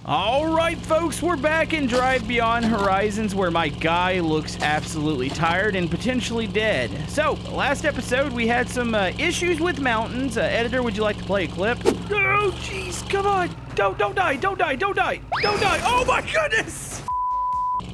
All right, folks, we're back in Drive Beyond Horizons where my guy looks absolutely tired and potentially dead. So, last episode, we had some issues with mountains. Editor, would you like to play a clip? Oh, jeez, come on. Don't die, don't die, don't die, don't die. Oh, my goodness.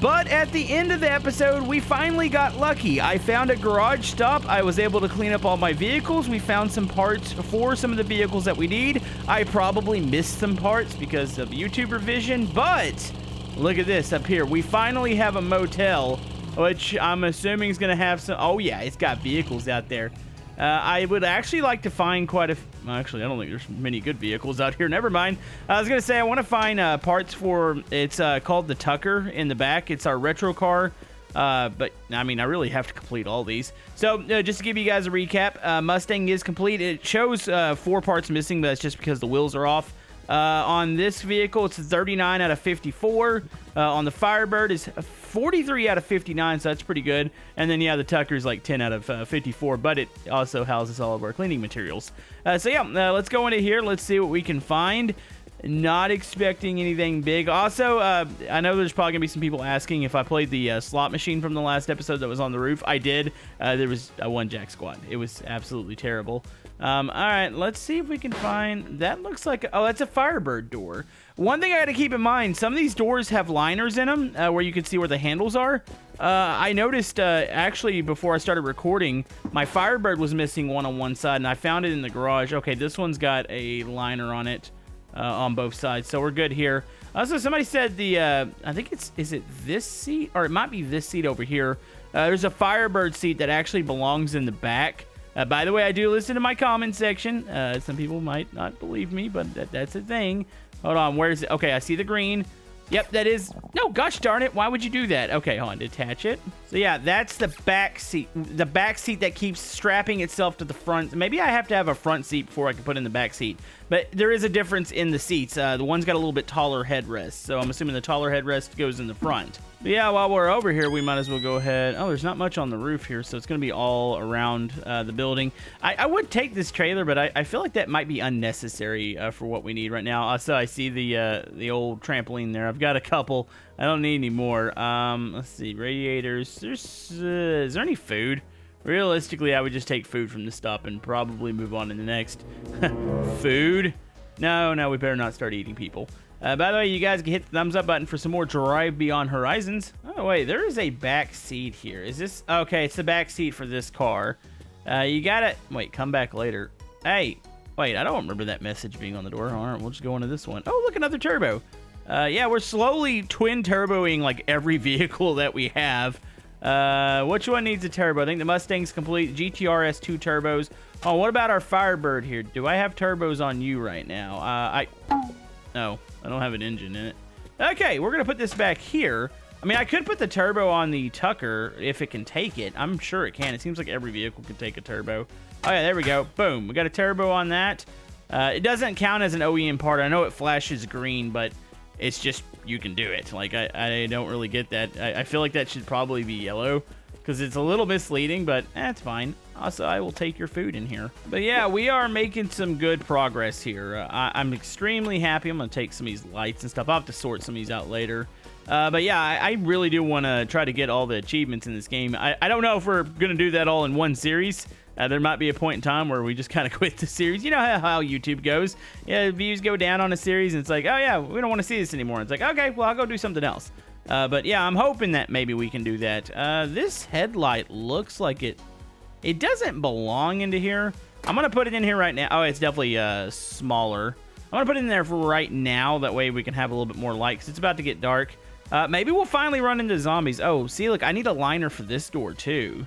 But at the end of the episode, we finally got lucky. I found a garage stop. I was able to clean up all my vehicles. We found some parts for some of the vehicles that we need. I probably missed some parts because of YouTube revision, but look at this up here. We finally have a motel, which I'm assuming is going to have some... Oh, yeah, it's got vehicles out there. I would actually like to find quite a... Actually, I don't think there's many good vehicles out here. Never mind. I was going to say I want to find parts for... It's called the Tucker in the back. It's our retro car. But, I mean, I really have to complete all these. So, just to give you guys a recap, Mustang is complete. It shows 4 parts missing, but that's just because the wheels are off. On this vehicle, it's 39 out of 54. On the Firebird, it's 43 out of 59, so that's pretty good. And then, yeah, the Tucker's like 10 out of 54, but it also houses all of our cleaning materials. So, yeah, let's go into here. Let's see what we can find. Not expecting anything big. Also, I know there's probably going to be some people asking if I played the slot machine from the last episode that was on the roof. I did. There was a one-jack squad. It was absolutely terrible. All right, let's see if we can find... That looks like... Oh, that's a Firebird door. One thing I got to keep in mind, some of these doors have liners in them where you can see where the handles are. I noticed, actually, before I started recording, my Firebird was missing one on one side, and I found it in the garage. Okay, this one's got a liner on it. On both sides, so we're good here. Also, somebody said the I think is it this seat, or it might be this seat over here. There's a Firebird seat that actually belongs in the back. By the way, I do listen to my comment section. Some people might not believe me, but that's a thing. Hold on, where is it? Okay, I see the green. Yep, that is... No, gosh darn it. Why would you do that? Okay, hold on. Detach it. So, yeah, that's the back seat. The back seat that keeps strapping itself to the front. Maybe I have to have a front seat before I can put in the back seat. But there is a difference in the seats. The one's got a little bit taller headrest. So, I'm assuming the taller headrest goes in the front. But, yeah, while we're over here, we might as well go ahead. Oh, there's not much on the roof here, so it's going to be all around the building. I would take this trailer, but I feel like that might be unnecessary for what we need right now. Also, I see the old trampoline there. I've got a couple. I don't need any more. Let's see. Radiators. Is there any food? Realistically, I would just take food from the stop and probably move on to the next. Food? No, we better not start eating people. By the way, you guys can hit the thumbs up button for some more Drive Beyond Horizons. Oh, wait, there is a back seat here. Is this... Okay, it's the back seat for this car. You gotta... Wait, come back later. Hey, wait, I don't remember that message being on the door. All right, we'll just go into this one. Oh, look, another turbo. Yeah, we're slowly twin turboing like every vehicle that we have. Which one needs a turbo? I think the Mustang's complete. GTR has 2 turbos. Oh, what about our Firebird here? Do I have turbos on you right now? No, I don't have an engine in it. Okay, we're going to put this back here. I mean, I could put the turbo on the Tucker if it can take it. I'm sure it can. It seems like every vehicle can take a turbo. Oh, yeah, there we go. Boom. We got a turbo on that. It doesn't count as an OEM part. I know it flashes green, but it's just you can do it. Like, I don't really get that. I feel like that should probably be yellow because it's a little misleading, but that's fine. Also, I will take your food in here. But yeah, we are making some good progress here. I'm extremely happy. I'm going to take some of these lights and stuff. I'll have to sort some of these out later. But yeah, I really do want to try to get all the achievements in this game. I don't know if we're going to do that all in one series. There might be a point in time where we just kind of quit the series. You know how YouTube goes. Yeah, views go down on a series, and it's like, oh yeah, we don't want to see this anymore. It's like, okay, well, I'll go do something else. But yeah, I'm hoping that maybe we can do that. This headlight looks like it doesn't belong into here. I'm going to put it in here right now. Oh, it's definitely smaller. I'm going to put it in there for right now. That way we can have a little bit more light because it's about to get dark. Maybe we'll finally run into zombies. Oh, see, look, I need a liner for this door, too.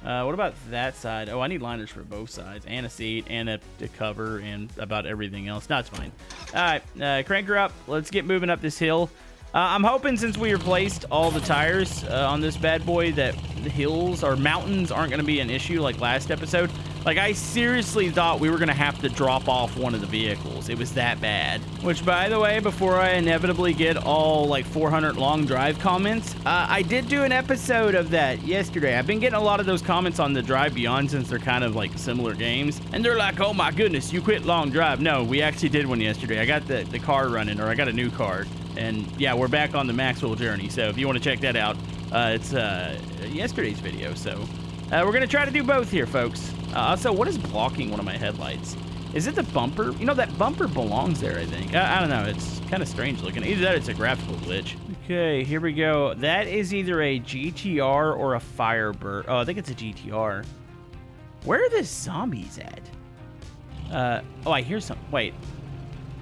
What about that side? Oh, I need liners for both sides. And a seat and a cover and about everything else. No, it's fine. All right, crank her up. Let's get moving up this hill. I'm hoping since we replaced all the tires on this bad boy that the hills or mountains aren't going to be an issue like last episode. Like, I seriously thought we were going to have to drop off one of the vehicles. It was that bad. Which, by the way, before I inevitably get all, like, 400 long drive comments, I did do an episode of that yesterday. I've been getting a lot of those comments on the Drive Beyond since they're kind of, like, similar games. And they're like, oh, my goodness, you quit long drive. No, we actually did one yesterday. I got the car running, or I got a new car. And, yeah, we're back on the Maxwell journey. So if you want to check that out, it's yesterday's video. So we're going to try to do both here, folks. Also, what is blocking one of my headlights? Is it the bumper? You know, that bumper belongs there, I think. I don't know. It's kind of strange looking. Either that or it's a graphical glitch. Okay, here we go. That is either a GTR or a Firebird. Oh, I think it's a GTR. Where are the zombies at? Oh, I hear something. Wait.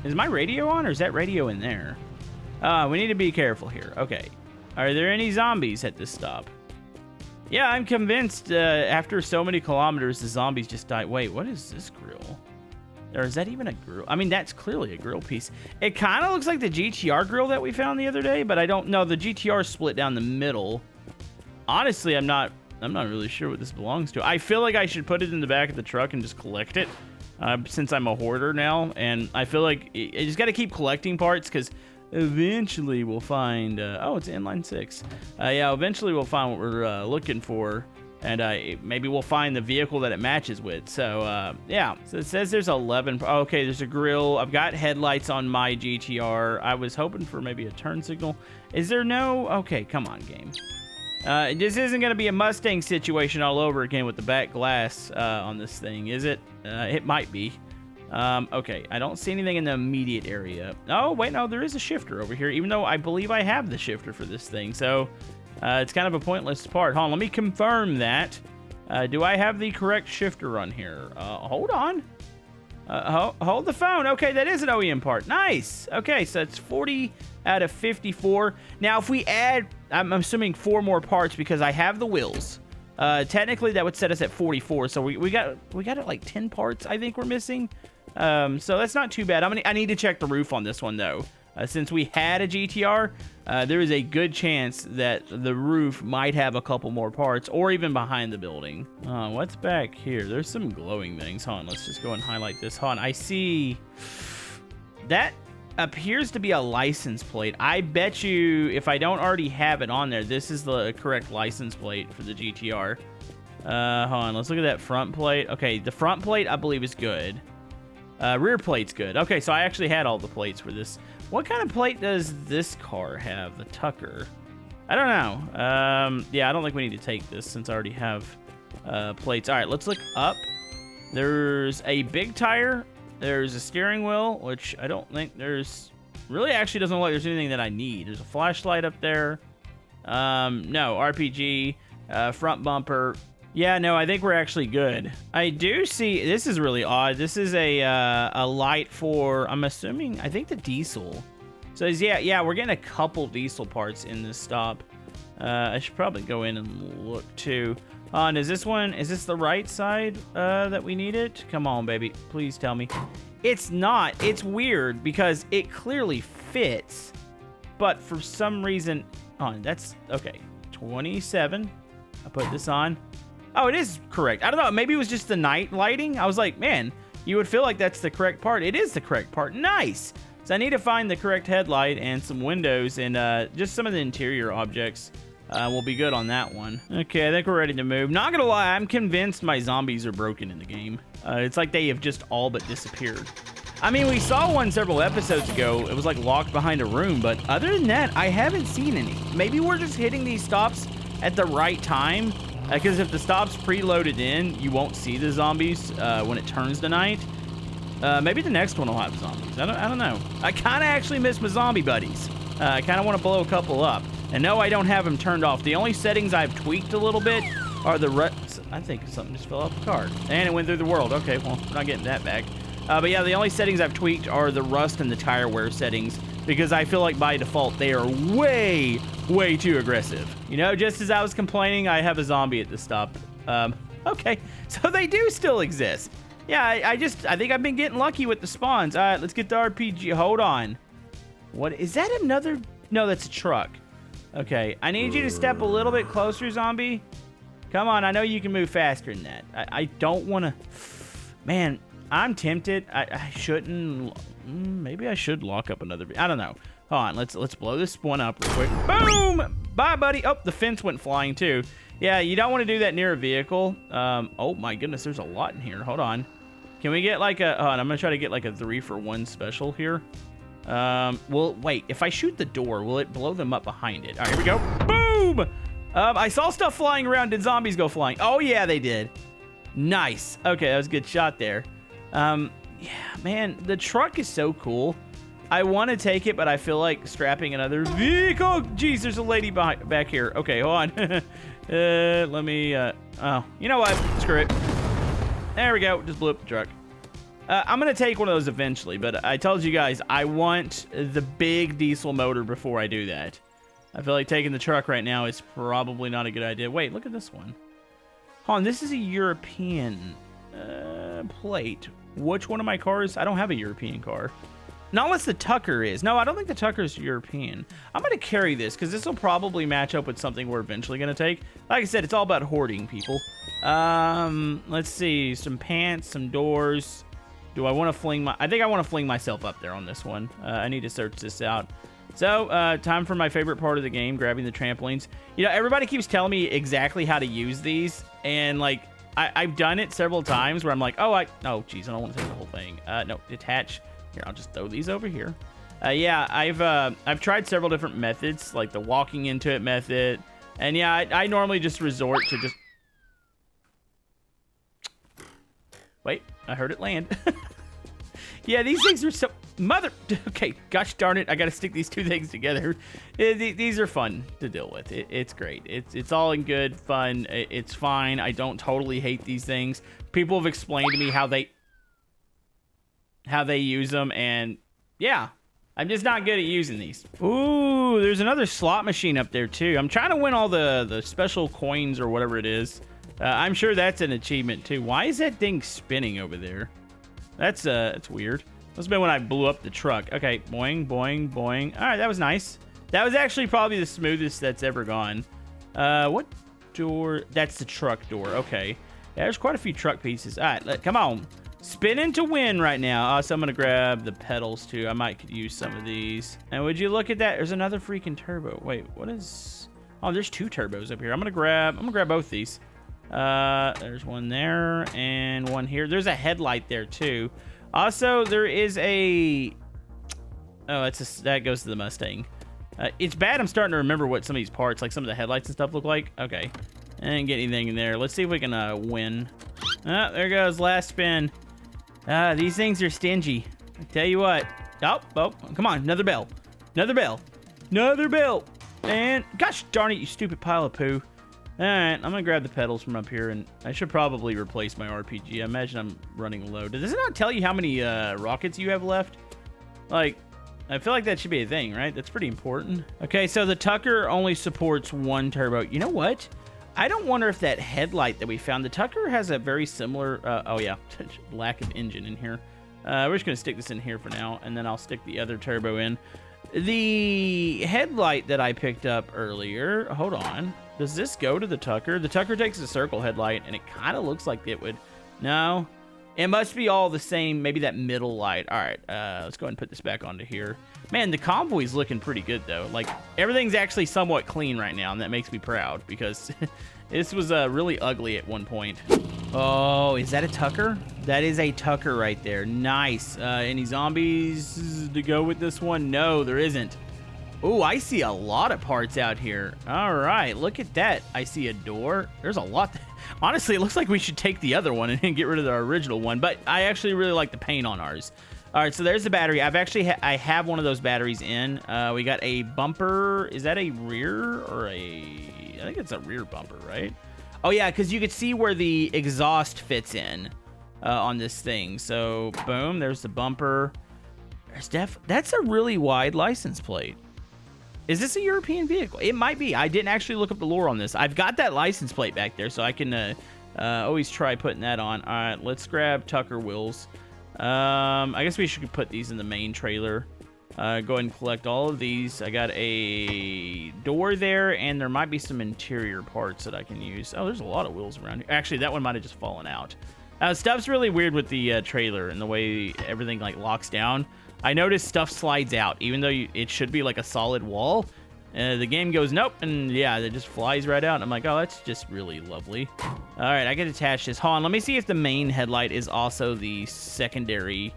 Is my radio on, or is that radio in there? We need to be careful here. Okay. Are there any zombies at this stop? Yeah, I'm convinced after so many kilometers, the zombies just died. Wait, what is this grill? Or is that even a grill? I mean, that's clearly a grill piece. It kind of looks like the GTR grill that we found the other day, but I don't know. The GTR split down the middle. Honestly, I'm not really sure what this belongs to. I feel like I should put it in the back of the truck and just collect it, since I'm a hoarder now. And I feel like I just got to keep collecting parts, because eventually we'll find oh, it's inline 6. Yeah, eventually we'll find what we're looking for, and maybe we'll find the vehicle that it matches with. So yeah, so it says there's 11. Okay, there's a grill. I've got headlights on my GTR. I was hoping for maybe a turn signal. Is there no? Okay, come on, game. This isn't going to be a Mustang situation all over again with the back glass on this thing, is it? It might be. Okay, I don't see anything in the immediate area. Oh, wait, no, there is a shifter over here, even though I believe I have the shifter for this thing. So, it's kind of a pointless part. Hold on, let me confirm that. Do I have the correct shifter on here? Hold on. Hold the phone. Okay, that is an OEM part. Nice. Okay, so it's 40 out of 54. Now, if we add, I'm assuming 4 more parts because I have the wheels. Technically, that would set us at 44. So we got it like 10 parts, I think we're missing. So that's not too bad. I need to check the roof on this one, though. Since we had a GTR, there is a good chance that the roof might have a couple more parts, or even behind the building. What's back here? There's some glowing things. Hold on, let's just go and highlight this. Hold on, I see... That appears to be a license plate. I bet you, if I don't already have it on there, this is the correct license plate for the GTR. Hold on, let's look at that front plate. Okay, the front plate, I believe, is good. Rear plate's good. Okay, so I actually had all the plates for this. What kind of plate does this car have? The Tucker. I don't know. Yeah, I don't think we need to take this since I already have plates. All right, let's look up. There's a big tire. There's a steering wheel, which I don't think there's... Really actually doesn't look like there's anything that I need. There's a flashlight up there. No, RPG, front bumper... Yeah, no, I think we're actually good. I do see, this is really odd. This is a light for, I'm assuming, I think the diesel. So yeah, we're getting a couple diesel parts in this stop. I should probably go in and look too. Is this the right side that we need it? Come on, baby, please tell me. It's not. It's weird because it clearly fits, but for some reason, that's, okay, 27. I put this on. Oh, it is correct. I don't know. Maybe it was just the night lighting. I was like, man, you would feel like that's the correct part. It is the correct part. Nice. So I need to find the correct headlight and some windows, and just some of the interior objects will be good on that one. Okay, I think we're ready to move. Not gonna lie, I'm convinced my zombies are broken in the game. It's like they have just all but disappeared. I mean, we saw one several episodes ago. It was like locked behind a room, but other than that, I haven't seen any. Maybe we're just hitting these stops at the right time. Because if the stop's preloaded in, you won't see the zombies when it turns to night. Maybe the next one will have zombies. I don't know. I kind of actually miss my zombie buddies. I kind of want to blow a couple up. And no, I don't have them turned off. The only settings I've tweaked a little bit are the... I think something just fell off the car. And it went through the world. Okay, well, we're not getting that back. But yeah, the only settings I've tweaked are the rust and the tire wear settings. Because I feel like by default, they are way too aggressive. You know, just as I was complaining, I have a zombie at the stop. Okay, so they do still exist. Yeah, I think I've been getting lucky with the spawns. All right, let's get the RPG. Hold on. What, is that another? No, that's a truck. Okay, I need you to step a little bit closer, zombie. Come on, I know you can move faster than that. I don't want to... Man, I'm tempted. I shouldn't... Maybe I should lock up another... I don't know. Hold on, let's blow this one up real quick. Boom! Bye, buddy. Oh, the fence went flying, too. Yeah, you don't want to do that near a vehicle. Oh, my goodness, there's a lot in here. Hold on. Can we get like a... Hold on, I'm going to try to get like a 3-for-1 special here. Well, wait. If I shoot the door, will it blow them up behind it? All right, here we go. Boom! I saw stuff flying around. Did zombies go flying? Oh, yeah, they did. Nice. Okay, that was a good shot there. Yeah, man, the truck is so cool. I want to take it, but I feel like scrapping another vehicle. Jeez, there's a lady back here. Okay, hold on. Let me, oh, you know what? Screw it. There we go. Just blew up the truck. I'm going to take one of those eventually, but I told you guys, I want the big diesel motor before I do that. I feel like taking the truck right now is probably not a good idea. Wait, look at this one. Hold on, this is a European plate. Which one of my cars? I don't have a European car. Not unless the Tucker is. No, I don't think the Tucker is European. I'm going to carry this because this will probably match up with something we're eventually going to take. Like I said, it's all about hoarding, people. Let's see. Some pants, some doors. Do I want to fling my... I think I want to fling myself up there on this one. I need to search this out. So, time for my favorite part of the game, grabbing the trampolines. You know, everybody keeps telling me exactly how to use these. And, like, I've done it several times where I'm like, oh, geez, I don't want to take the whole thing. No, detach. Here, I'll just throw these over here. Yeah, I've tried several different methods, like the walking into it method. And yeah, I normally just resort to just... Wait, I heard it land. Yeah, these things are so... Okay, gosh darn it, I gotta stick these two things together. These are fun to deal with. It's great. It's all in good fun. It's fine. I don't totally hate these things. People have explained to me how they use them, and yeah, I'm just not good at using these. Ooh, there's another slot machine up there too. I'm trying to win all the special coins or whatever it is. I'm sure that's an achievement too. Why is that thing spinning over there? That's weird. Must have been when I blew up the truck. Okay, boing, boing, boing. All right, that was nice. That was actually probably the smoothest that's ever gone. What door? That's the truck door. Okay. Yeah, there's quite a few truck pieces. All right, come on. Spinning to win right now. So I'm going to grab the pedals, too. I might could use some of these. And would you look at that? There's another freaking turbo. Wait, what is... Oh, there's 2 turbos up here. I'm going to grab both these. There's one there and one here. There's a headlight there, too. Also, there is a... Oh, that goes to the Mustang. It's bad I'm starting to remember what some of these parts, like some of the headlights and stuff, look like. Okay. I didn't get anything in there. Let's see if we can win. Oh, there goes. Last spin. These things are stingy. I tell you what. Oh, come on. Another bell. Another bell. Another bell. And gosh darn it, you stupid pile of poo. All right, I'm going to grab the pedals from up here, and I should probably replace my RPG. I imagine I'm running low. Does it not tell you how many rockets you have left? Like, I feel like that should be a thing, right? That's pretty important. Okay, so the Tucker only supports 1 turbo. You know what? I don't wonder if that headlight that we found, the Tucker has a very similar, oh yeah, lack of engine in here. We're just going to stick this in here for now, and then I'll stick the other turbo in. The headlight that I picked up earlier, hold on. Does this go to the Tucker? The Tucker takes a circle headlight, and it kind of looks like it would. No, it must be all the same. Maybe that middle light. All right, let's go ahead and put this back onto here. Man, the convoy's looking pretty good, though. Like, everything's actually somewhat clean right now, and that makes me proud, because this was really ugly at one point. Oh, is that a Tucker? That is a Tucker right there. Nice. Any zombies to go with this one? No, there isn't. Oh, I see a lot of parts out here. All right, look at that. I see a door. There's a lot. Honestly, it looks like we should take the other one and get rid of our original one, but I actually really like the paint on ours. All right, so there's the battery. I have one of those batteries in. We got a bumper. Is that a rear or I think it's a rear bumper, right? Oh, yeah, because you could see where the exhaust fits in on this thing. So, boom, there's the bumper. That's a really wide license plate. Is this a European vehicle? It might be. I didn't actually look up the lore on this. I've got that license plate back there, so I can always try putting that on. All right, let's grab Tucker wheels. I guess we should put these in the main trailer. Go ahead and collect all of these. I got a door there, and there might be some interior parts that I can use. Oh, there's a lot of wheels around here. Actually, that one might have just fallen out. Stuff's really weird with the trailer and the way everything like locks down. I noticed stuff slides out, even though it should be like a solid wall. The game goes, nope, and yeah, it just flies right out. I'm like, oh, that's just really lovely. All right, I can attach this. Hold on, let me see if the main headlight is also the secondary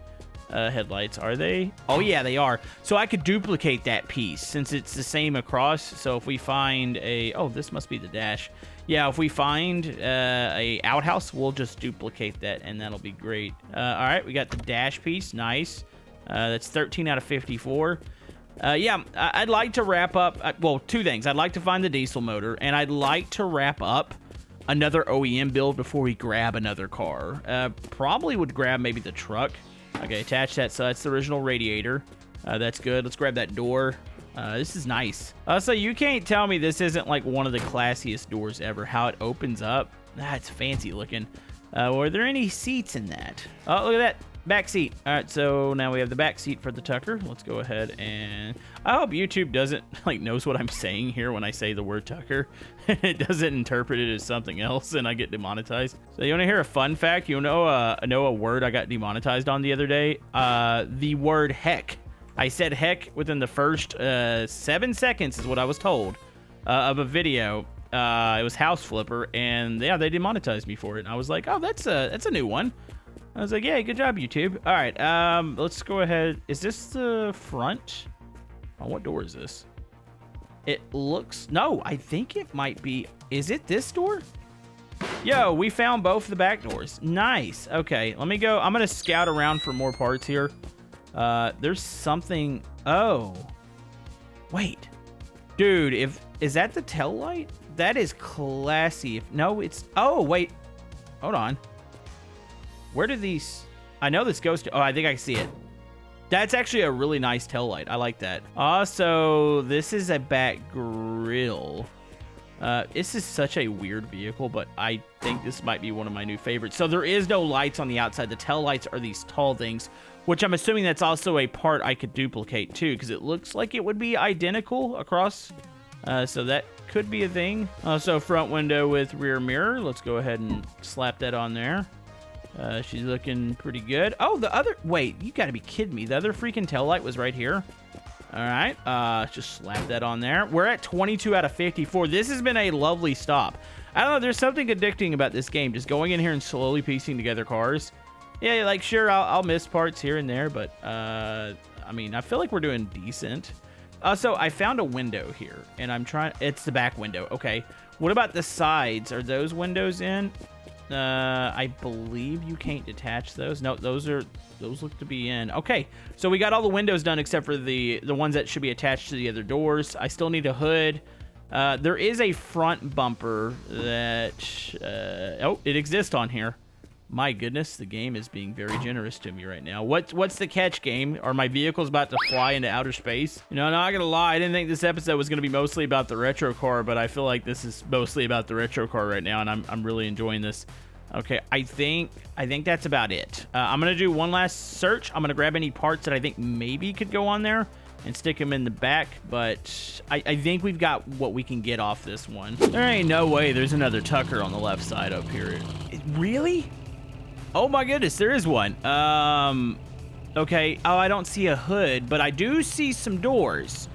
headlights. Are they? Oh, yeah, they are. So I could duplicate that piece since it's the same across. So if we find a... Oh, this must be the dash. Yeah, if we find a outhouse, we'll just duplicate that, and that'll be great. All right, we got the dash piece. Nice. That's 13 out of 54. Yeah, I'd like to wrap up... well, two things. I'd like to find the diesel motor, and I'd like to wrap up another OEM build before we grab another car. Probably would grab maybe the truck. Okay, attach that. So that's the original radiator. That's good. Let's grab that door. This is nice. So you can't tell me this isn't like one of the classiest doors ever. How it opens up. That's fancy looking. Were there any seats in that? Oh, look at that. Back seat. All right, so now we have the back seat for the Tucker. Let's go ahead and... I hope YouTube doesn't, like, knows what I'm saying here when I say the word Tucker. It doesn't interpret it as something else, and I get demonetized. So you want to hear a fun fact? You know a word I got demonetized on the other day? The word heck. I said heck within the first 7 seconds is what I was told of a video. It was House Flipper, and yeah, they demonetized me for it. And I was like, oh, that's a new one. I was like, yeah, good job, YouTube. All right, let's go ahead. Is this the front? Oh, what door is this? It looks... No, I think it might be... Is it this door? Yo, we found both the back doors. Nice. Okay, let me go. I'm going to scout around for more parts here. There's something... Oh. Wait. Dude, is that the tail light? That is classy. No, it's... Oh, wait. Hold on. Where did these... I know this goes to... Oh, I think I see it. That's actually a really nice tail light. I like that. Also, this is a back grill. This is such a weird vehicle, but I think this might be one of my new favorites. So there is no lights on the outside. The tail lights are these tall things, which I'm assuming that's also a part I could duplicate too, because it looks like it would be identical across. So that could be a thing. Also, front window with rear mirror. Let's go ahead and slap that on there. She's looking pretty good. Oh, the other... Wait, you gotta be kidding me. The other freaking taillight was right here. All right, just slap that on there. We're at 22 out of 54. This has been a lovely stop. I don't know, there's something addicting about this game. Just going in here and slowly piecing together cars. Yeah, like, sure, I'll miss parts here and there, but, I mean, I feel like we're doing decent. So I found a window here, and I'm trying... It's the back window. Okay. What about the sides? Are those windows in? I believe you can't detach those. No, those look to be in. Okay, so we got all the windows done except for the ones that should be attached to the other doors. I still need a hood. There is a front bumper that... oh, it exists on here. My goodness, the game is being very generous to me right now. What's the catch, game? Are my vehicles about to fly into outer space? You know, not gonna lie, I didn't think this episode was gonna be mostly about the retro car, but I feel like this is mostly about the retro car right now, and I'm really enjoying this. Okay, I think that's about it. I'm gonna do one last search. I'm gonna grab any parts that I think maybe could go on there and stick them in the back, but I think we've got what we can get off this one. There ain't no way there's another Tucker on the left side up here. Really? Oh my goodness, there is one. Okay. Oh, I don't see a hood, but I do see some doors.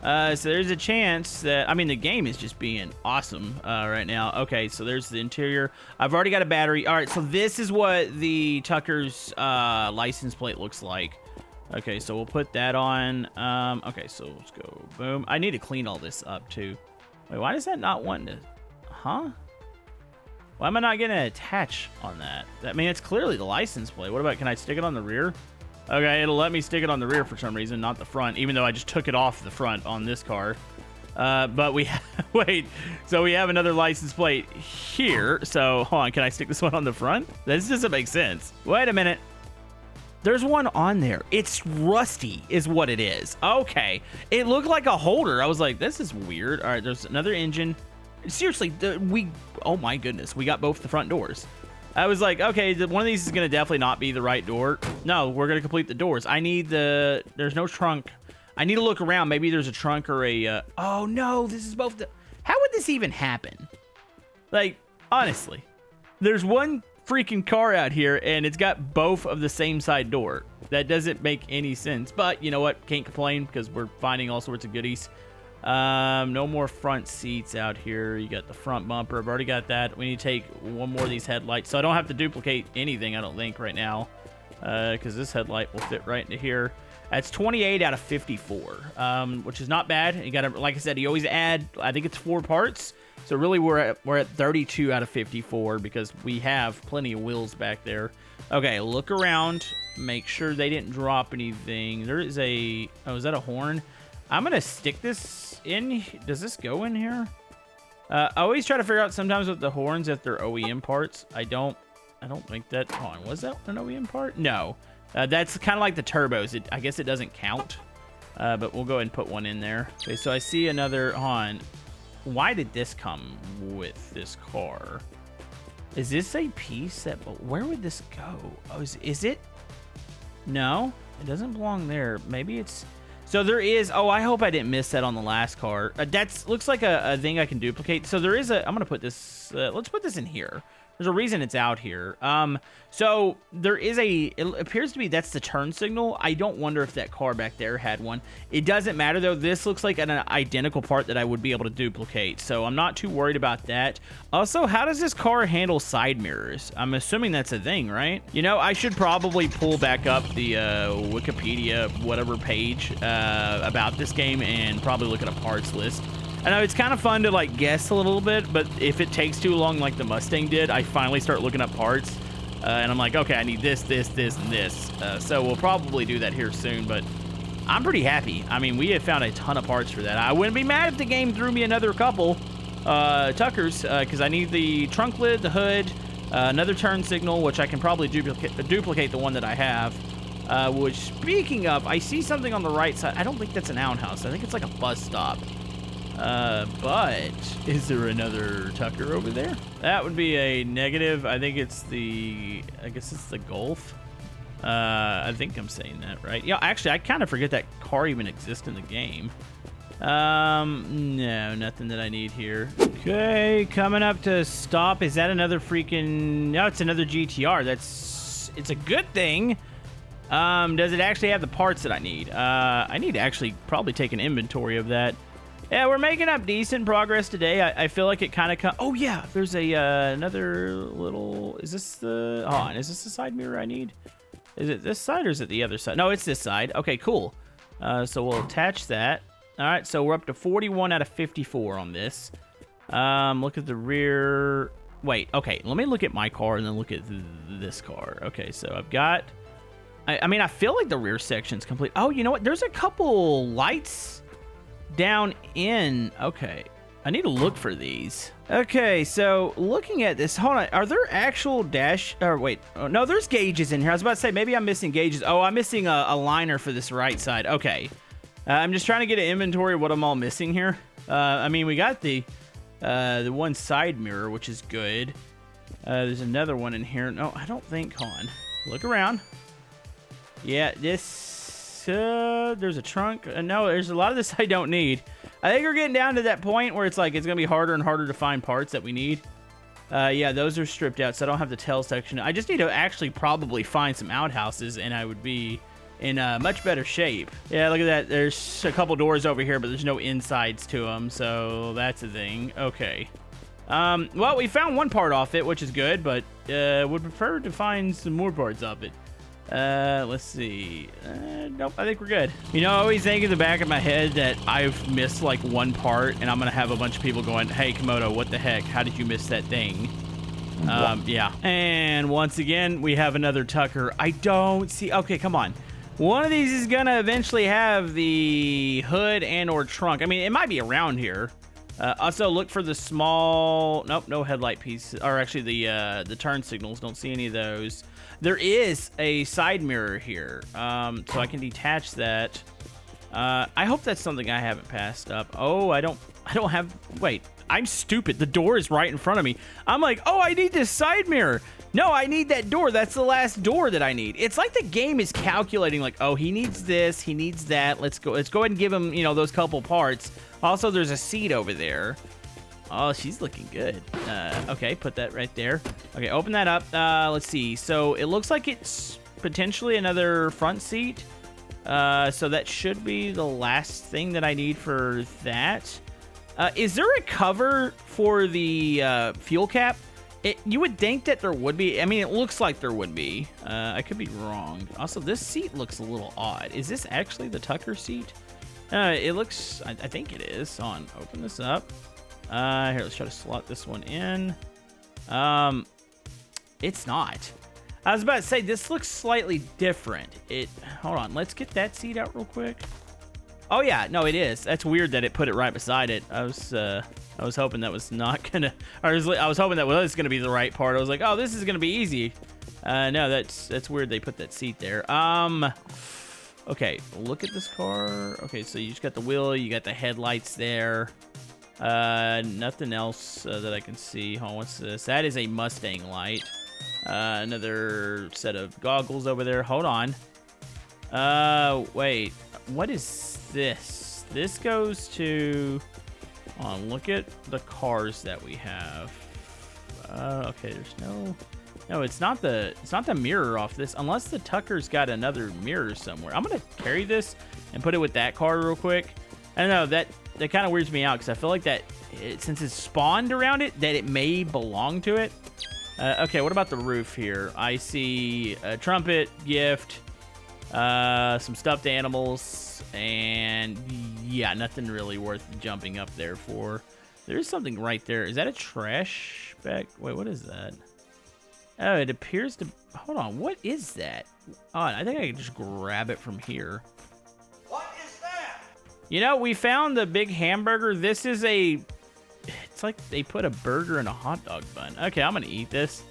So there's a chance that... I mean, the game is just being awesome right now. Okay, so there's the interior. I've already got a battery. All right, so this is what the Tucker's license plate looks like. Okay, so we'll put that on. Okay, so let's go. Boom. I need to clean all this up, too. Wait, why does that not want to... Huh? Why am I not getting an attach on that? I mean, it's clearly the license plate. What about, can I stick it on the rear? Okay, it'll let me stick it on the rear for some reason, not the front, even though I just took it off the front on this car. But we wait, so we have another license plate here. So hold on, can I stick this one on the front? This doesn't make sense. Wait a minute. There's one on there. It's rusty is what it is. Okay, it looked like a holder. I was like, this is weird. All right, there's another engine. Seriously, oh my goodness, we got both the front doors. I was like, okay, one of these is going to definitely not be the right door. No, we're going to complete the doors. I need there's no trunk. I need to look around. Maybe there's a trunk or a... oh, no, this is both the... How would this even happen? Like, honestly, there's one freaking car out here, and it's got both of the same side door. That doesn't make any sense. But, you know what? Can't complain because we're finding all sorts of goodies. No more front seats out here. You got the front bumper. I've already got that. We need to take one more of these headlights. So I don't have to duplicate anything, I don't think, right now. Because this headlight will fit right into here. That's 28 out of 54, which is not bad. You got to, like I said, you always add, I think it's 4 parts. So really we're at 32 out of 54 because we have plenty of wheels back there. Okay, look around. Make sure they didn't drop anything. There is a, oh, is that a horn? I'm going to stick this in. Does this go in here? I always try to figure out sometimes with the horns if they're OEM parts. I don't think that, hold on, was that an OEM part? No. That's kind of like the turbos. I guess it doesn't count, but we'll go ahead and put one in there. Okay, so I see another, hold on. Why did this come with this car? Is this a piece that, where would this go? Oh, is it? No, it doesn't belong there. Maybe it's, so there is, oh, I hope I didn't miss that on the last car. That's, looks like a thing I can duplicate. So there is a, I'm going to put this, let's put this in here. There's a reason it's out here. So there is a, it appears to be that's the turn signal. I don't wonder if that car back there had one. It doesn't matter though. This looks like an identical part that I would be able to duplicate. So I'm not too worried about that. Also, how does this car handle side mirrors? I'm assuming that's a thing, right? You know, I should probably pull back up the Wikipedia, whatever page about this game and probably look at a parts list. I know it's kind of fun to like guess a little bit, but if it takes too long like the Mustang did, I finally start looking up parts and I'm like, okay, I need this, this, this, and this. So we'll probably do that here soon, but I'm pretty happy. I mean, we have found a ton of parts for that. I wouldn't be mad if the game threw me another couple Tuckers because I need the trunk lid, the hood, another turn signal, which I can probably duplicate the one that I have. Which, speaking of, I see something on the right side. I don't think that's an outhouse. I think it's like a bus stop. But is there another Tucker over there? That would be a negative. I think it's the, I guess it's the Golf. I think I'm saying that right. Yeah, actually, I kind of forget that car even exists in the game. No, nothing that I need here. Okay, coming up to stop. Is that another freaking, no, it's another GTR. It's a good thing. Does it actually have the parts that I need? I need to actually probably take an inventory of that. Yeah, we're making up decent progress today. I feel like it kind of oh yeah, there's a another little, is this the, hold on, is this the side mirror I need? Is it this side or is it the other side? No, it's this side. Okay, cool. So we'll attach that. All right, so we're up to 41 out of 54 on this. Look at the rear. Wait, okay, let me look at my car and then look at this car. Okay, so I've got, I mean, I feel like the rear section's complete. Oh, you know what? There's a couple lights down in, okay, I need to look for these. Okay, so looking at this, hold on, are there actual dash, or wait, oh, no, there's gauges in here. I was about to say, maybe I'm missing gauges. Oh, I'm missing a liner for this right side. Okay, I'm just trying to get an inventory of what I'm all missing here. I mean, we got the one side mirror, which is good. There's another one in here. No, I don't think, hold on, look around. Yeah, this, there's a trunk. No, there's a lot of this I don't need. I think we're getting down to that point where it's like it's gonna be harder and harder to find parts that we need. Yeah, those are stripped out, so I don't have the tail section. I just need to actually probably find some outhouses, and I would be in much better shape. Yeah, look at that. There's a couple doors over here, but there's no insides to them, so that's a thing. Okay. Well, we found one part off it, which is good, but would prefer to find some more parts of it. Let's see. Nope, I think we're good. You know, I always think in the back of my head that I've missed like one part and I'm gonna have a bunch of people going, hey Camodo, what the heck, how did you miss that thing? Yeah, and once again we have another Tucker. I don't see, okay, come on, one of these is gonna eventually have the hood and or trunk. I mean, it might be around here. Also look for the small, nope, no headlight piece, or actually the turn signals, don't see any of those. There is a side mirror here, so I can detach that. I hope that's something I haven't passed up. Oh, I don't have, wait, I'm stupid. The door is right in front of me. I'm like, oh, I need this side mirror. No, I need that door. That's the last door that I need. It's like the game is calculating like, oh, he needs this, he needs that. Let's go ahead and give him, you know, those couple parts. Also, there's a seat over there. Oh, she's looking good. Okay, put that right there. Okay, open that up. Let's see. So it looks like it's potentially another front seat. So that should be the last thing that I need for that. Is there a cover for the fuel cap? You would think that there would be. I mean, it looks like there would be. I could be wrong. Also, this seat looks a little odd. Is this actually the Tucker seat? It looks, I think it is. On, open this up. Here, let's try to slot this one in. It's not. I was about to say, this looks slightly different. Hold on, let's get that seat out real quick. Oh yeah, no, it is. That's weird that it put it right beside it. I was hoping that was not gonna, I was hoping that was gonna be the right part. I was like, oh, this is gonna be easy. No, that's weird they put that seat there. Okay, look at this car. Okay, so you just got the wheel, you got the headlights there. Nothing else that I can see. Hold on, what's this? That is a Mustang light. Another set of goggles over there. Hold on. Wait, what is this? This goes to, hold on, look at the cars that we have. Okay, there's no, it's not the mirror off this, unless the Tucker's got another mirror somewhere. I'm gonna carry this and put it with that car real quick. I don't know, that kind of weirds me out because I feel like that since it's spawned around it, that it may belong to it. Okay, what about the roof here? I see a trumpet, gift, some stuffed animals, and yeah, nothing really worth jumping up there for. There's something right there. Is that a trash bag? Wait, what is that? Oh, it appears to... Hold on, what is that? Oh, I think I can just grab it from here. What is that? You know, we found the big hamburger. This is a... It's like they put a burger in a hot dog bun. Okay, I'm gonna eat this.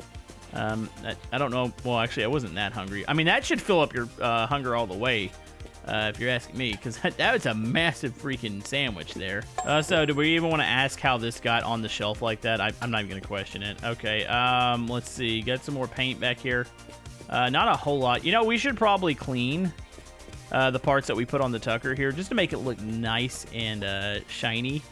I don't know. Well, actually, I wasn't that hungry. I mean, that should fill up your hunger all the way, if you're asking me, because that was a massive freaking sandwich there. So, do we even want to ask how this got on the shelf like that? I'm not even gonna question it. Okay. Let's see. Got some more paint back here. Not a whole lot. You know, we should probably clean the parts that we put on the Tucker here, just to make it look nice and shiny.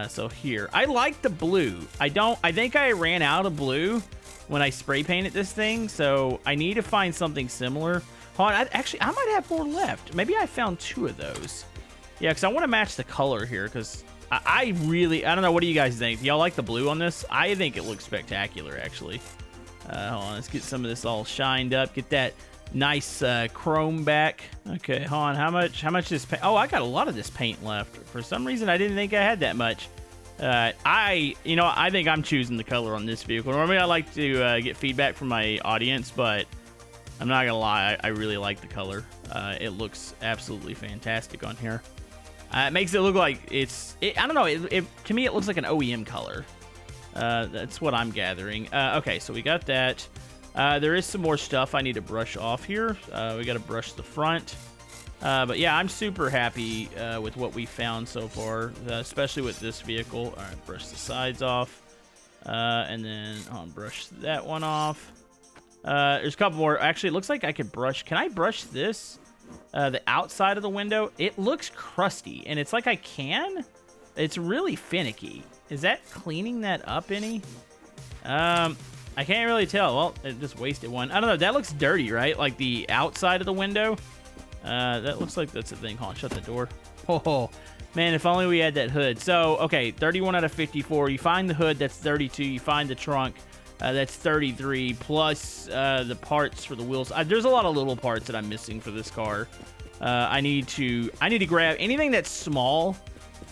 So here, I like the blue. I think I ran out of blue when I spray painted this thing, so I need to find something similar. Hold on, actually, I might have more left. Maybe I found 2 of those. Yeah, because I want to match the color here, because I don't know, what do you guys think? Y'all like the blue on this? I think it looks spectacular, actually. Hold on, let's get some of this all shined up, get that nice chrome back. Okay, hold on, how much is paint? Oh, I got a lot of this paint left. For some reason, I didn't think I had that much. I think I'm choosing the color on this vehicle. Normally, I like to get feedback from my audience, but I'm not gonna lie, I really like the color. It looks absolutely fantastic on here. It makes it look like I don't know, to me, it looks like an OEM color. That's what I'm gathering. Okay, so we got that. There is some more stuff I need to brush off here. We got to brush the front. But yeah, I'm super happy with what we found so far, especially with this vehicle. All right, brush the sides off. And then brush that one off. There's a couple more. Actually, it looks like I could brush. Can I brush this? The outside of the window? It looks crusty, and it's like I can. It's really finicky. Is that cleaning that up any? I can't really tell. Well, it just wasted one. I don't know. That looks dirty, right? Like the outside of the window. That looks like that's the thing. Hold on, shut the door. Oh, man, if only we had that hood. So, okay, 31 out of 54. You find the hood, that's 32. You find the trunk, that's 33. Plus the parts for the wheels. There's a lot of little parts that I'm missing for this car. I need to grab anything that's small.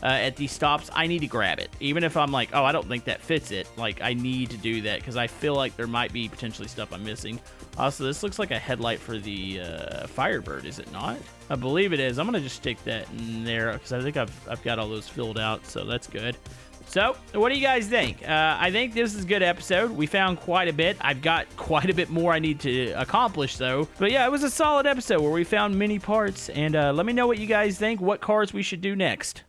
At these stops, I need to grab it. Even if I'm like, oh, I don't think that fits it. Like, I need to do that because I feel like there might be potentially stuff I'm missing. Also, this looks like a headlight for the Firebird, is it not? I believe it is. I'm going to just stick that in there because I think I've got all those filled out, so that's good. So, what do you guys think? I think this is a good episode. We found quite a bit. I've got quite a bit more I need to accomplish, though. But yeah, it was a solid episode where we found many parts. And let me know what you guys think, what cars we should do next.